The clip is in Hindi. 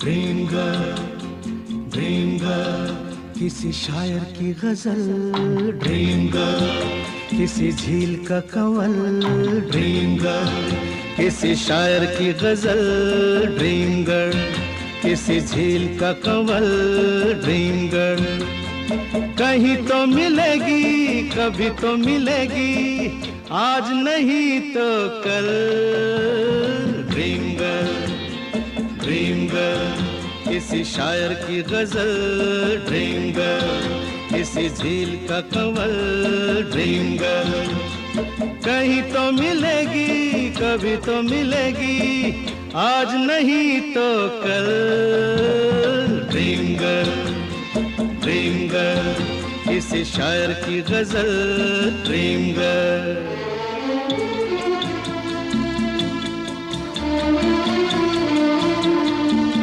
ड्रीम गर्ल, ड्रीम गर्ल, किसी शायर की गजल। ड्रीम गर्ल, किसी झील का कंवल। ड्रीम गर्ल, किसी शायर की गजल। ड्रीम गर्ल, किसी झील का कंवल। ड्रीम गर्ल, कहीं तो मिलेगी, कभी तो मिलेगी, आज नहीं तो कल। ड्रीम गर्ल, ड्रीम गर्ल, किसी शायर की गजल। ड्रीम गर्ल, किसी झील का कंवल। ड्रीम गर्ल, कहीं तो मिलेगी, कभी तो मिलेगी, आज नहीं तो कल। ड्रीम गर्ल, ड्रीम गर्ल, किसी शायर की गजल। Dream girl.